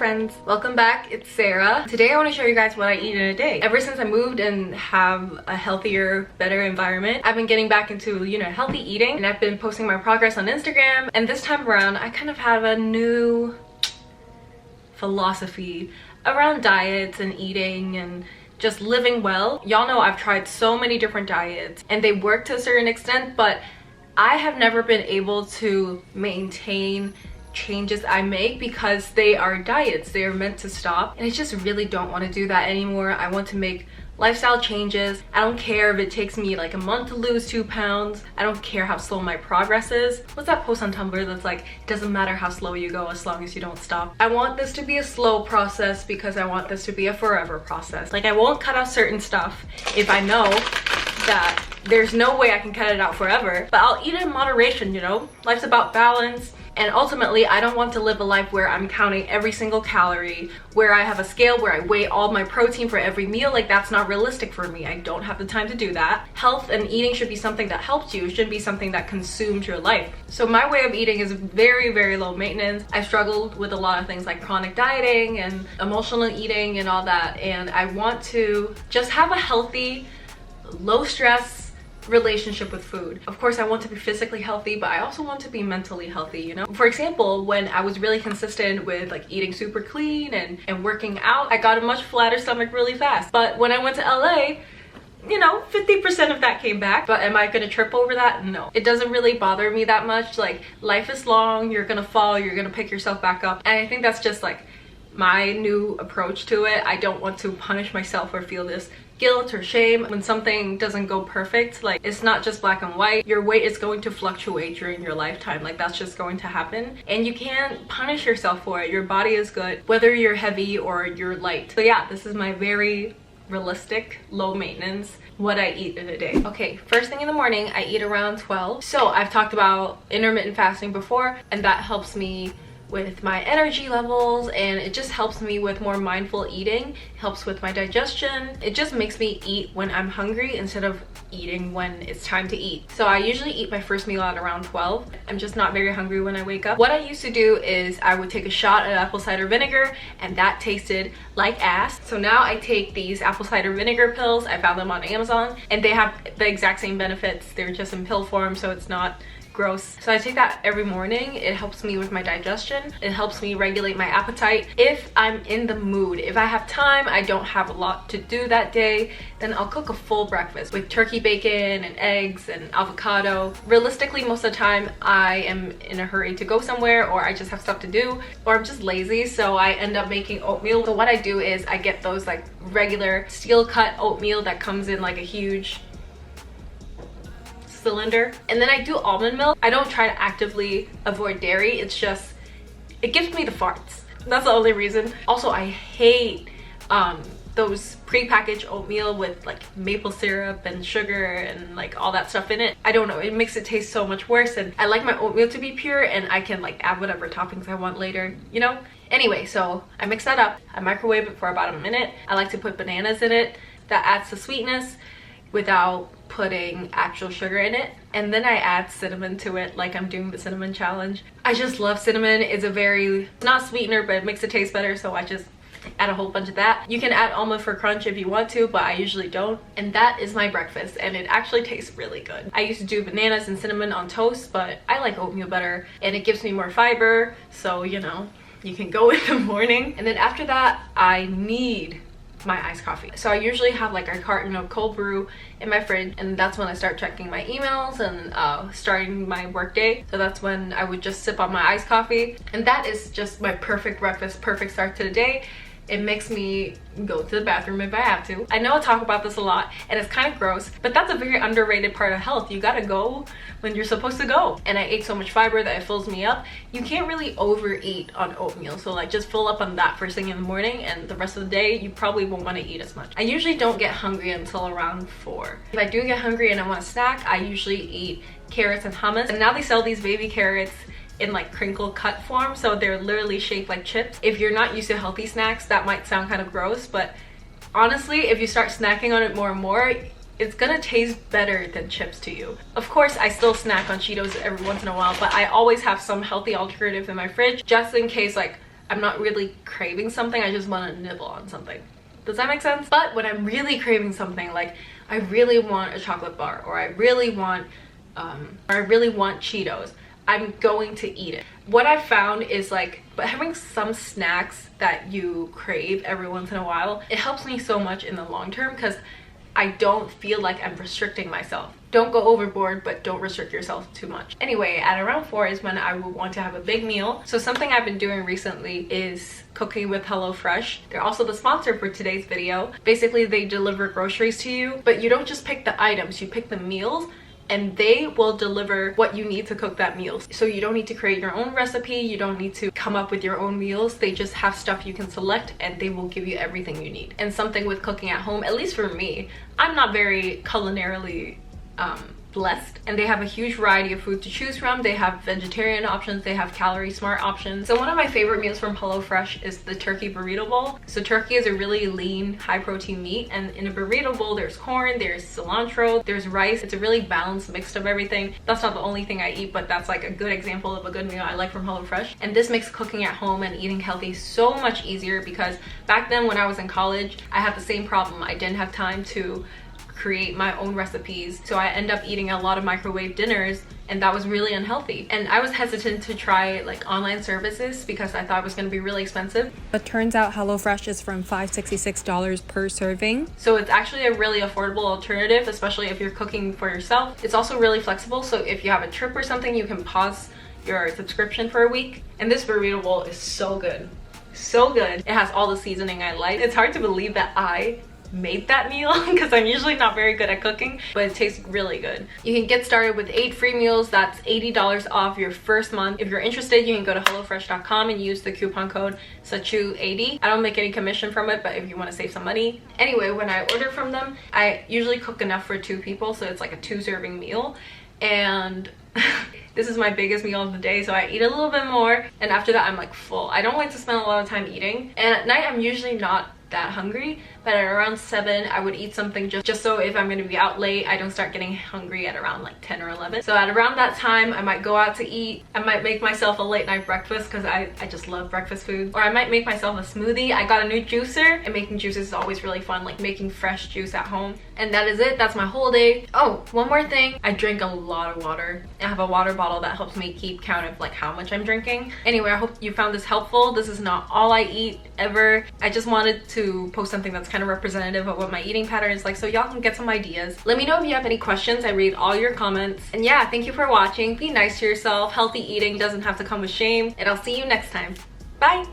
friends, welcome back. It's Sarah. Today I want to show you guys what I eat in a day. Ever since I moved and have a healthier, better environment, I've been getting back into, healthy eating, and I've been posting my progress on Instagram. And this time around, I kind of have a new philosophy around diets and eating and just living well. Y'all know I've tried so many different diets and they work to a certain extent, but I have never been able to maintain changes I make because they are diets. They are meant to stop, and I just really don't want to do that anymore. I want to make lifestyle changes. I don't care if it takes me like a month to lose 2 pounds. I don't care how slow my progress is. What's that post on Tumblr that's like, it doesn't matter how slow you go as long as you don't stop? I want this to be a slow process because I want this to be a forever process. Like, I won't cut out certain stuff if I know that there's no way I can cut it out forever, but I'll eat it in moderation. Life's about balance. And ultimately, I don't want to live a life where I'm counting every single calorie, where I have a scale where I weigh all my protein for every meal. Like, that's not realistic for me. I don't have the time to do that. Health and eating should be something that helps you. It shouldn't be something that consumes your life. So my way of eating is very, very low maintenance. I struggled with a lot of things like chronic dieting and emotional eating and all that. And I want to just have a healthy, low stress relationship with food. Of course, I want to be physically healthy, but I also want to be mentally healthy, For example, when I was really consistent with like eating super clean and working out, I got a much flatter stomach really fast. But when I went to LA, 50% of that came back. But am I gonna trip over that? No. It doesn't really bother me that much. Like, life is long, you're gonna fall, you're gonna pick yourself back up. And I think that's just like my new approach to it. I don't want to punish myself or feel this guilt or shame when something doesn't go perfect. Like, it's not just black and white. Your weight is going to fluctuate during your lifetime. Like, that's just going to happen, and you can't punish yourself for it. Your body is good whether you're heavy or you're light. So yeah, this is my very realistic, low maintenance what I eat in a day. Okay, first thing in the morning, I eat around 12. So I've talked about intermittent fasting before, and that helps me with my energy levels, and it just helps me with more mindful eating. It helps with my digestion. It just makes me eat when I'm hungry instead of eating when it's time to eat. So I usually eat my first meal at around 12. I'm just not very hungry when I wake up. What I used to do is I would take a shot of apple cider vinegar, and that tasted like ass. So now I take these apple cider vinegar pills. I found them on Amazon, and they have the exact same benefits. They're just in pill form, so it's not gross. So I take that every morning. It helps me with my digestion. It helps me regulate my appetite. If I'm in the mood, if I have time, I don't have a lot to do that day, then I'll cook a full breakfast with turkey bacon and eggs and avocado. Realistically, most of the time I am in a hurry to go somewhere, or I just have stuff to do, or I'm just lazy, so I end up making oatmeal. So what I do is I get those like regular steel cut oatmeal that comes in like a huge cylinder, and then I do almond milk. I don't try to actively avoid dairy. It's just, it gives me the farts. That's the only reason. Also, I hate those pre-packaged oatmeal with like maple syrup and sugar and like all that stuff in it. I don't know, it makes it taste so much worse, and I like my oatmeal to be pure, and I can like add whatever toppings I want later, Anyway, so I mix that up. I microwave it for about a minute. I like to put bananas in it. That adds the sweetness without putting actual sugar in it. And then I add cinnamon to it, like I'm doing the cinnamon challenge. I just love cinnamon. It's not sweetener, but it makes it taste better, so I just add a whole bunch of that. You can add almond for crunch if you want to, but I usually don't. And that is my breakfast, and it actually tastes really good. I used to do bananas and cinnamon on toast, but I like oatmeal better, and it gives me more fiber, so you can go in the morning. And then after that, I need my iced coffee. So I usually have like a carton of cold brew in my fridge, and that's when I start checking my emails and starting my work day. So that's when I would just sip on my iced coffee, and that is just my perfect breakfast, perfect start to the day. It makes me go to the bathroom if I have to. I know I talk about this a lot, and it's kind of gross, but that's a very underrated part of health. You gotta go when you're supposed to go. And I ate so much fiber that it fills me up. You can't really overeat on oatmeal, so like just fill up on that first thing in the morning, and the rest of the day you probably won't want to eat as much. I usually don't get hungry until around 4. If I do get hungry and I want a snack, I usually eat carrots and hummus. And now they sell these baby carrots in like crinkle cut form, so they're literally shaped like chips. If you're not used to healthy snacks, that might sound kind of gross, but honestly, if you start snacking on it more and more, it's gonna taste better than chips to you. Of course, I still snack on Cheetos every once in a while, but I always have some healthy alternative in my fridge just in case like I'm not really craving something, I just want to nibble on something. Does that make sense? But when I'm really craving something, like I really want a chocolate bar, or I really want Cheetos, I'm going to eat it. What I've found is like, but having some snacks that you crave every once in a while, it helps me so much in the long term because I don't feel like I'm restricting myself. Don't go overboard, but don't restrict yourself too much. Anyway, at around 4 is when I will want to have a big meal. So something I've been doing recently is cooking with Hellofresh. They're also the sponsor for today's video. Basically, they deliver groceries to you, but you don't just pick the items, you pick the meals, and they will deliver what you need to cook that meal. So you don't need to create your own recipe, you don't need to come up with your own meals. They just have stuff you can select and they will give you everything you need. And something with cooking at home, at least for me, I'm not very culinarily blessed, and they have a huge variety of food to choose from. They have vegetarian options, they have calorie smart options. So one of my favorite meals from Hellofresh is the turkey burrito bowl. So turkey is a really lean, high protein meat, and in a burrito bowl there's corn, there's cilantro, there's rice. It's a really balanced mix of everything. That's not the only thing I eat, but that's like a good example of a good meal I like from Hellofresh. And this makes cooking at home and eating healthy so much easier, because back then when I was in college, I had the same problem. I didn't have time to create my own recipes, so I end up eating a lot of microwave dinners, and that was really unhealthy. And I was hesitant to try like online services because I thought it was going to be really expensive, but turns out HelloFresh is from $5.66 per serving, so it's actually a really affordable alternative, especially if you're cooking for yourself. It's also really flexible, so if you have a trip or something, you can pause your subscription for a week. And this burrito bowl is so good, so good. It has all the seasoning I like. It's hard to believe that I made that meal because I'm usually not very good at cooking, but it tastes really good. You can get started with 8 free meals. That's $80 off your first month. If you're interested, you can go to hellofresh.com and use the coupon code SACHU80. I don't make any commission from it, but if you want to save some money. Anyway, when I order from them, I usually cook enough for 2 people, so it's like a 2-serving meal. And this is my biggest meal of the day, so I eat a little bit more, and after that I'm like full. I don't like to spend a lot of time eating, and at night I'm usually not that hungry, but at around 7 I would eat something just so if I'm going to be out late I don't start getting hungry at around like 10 or 11. So at around that time I might go out to eat. I might make myself a late night breakfast because I just love breakfast food, or I might make myself a smoothie. I got a new juicer, and making juices is always really fun, like making fresh juice at home. And that is it. That's my whole day. Oh, one more thing, I drink a lot of water. I have a water bottle that helps me keep count of like how much I'm drinking. Anyway, I hope you found this helpful. This is not all I eat ever. I just wanted to post something that's kind of representative of what my eating pattern is like, so y'all can get some ideas. Let me know if you have any questions. I read all your comments. And yeah, thank you for watching. Be nice to yourself. Healthy eating doesn't have to come with shame, and I'll see you next time. Bye.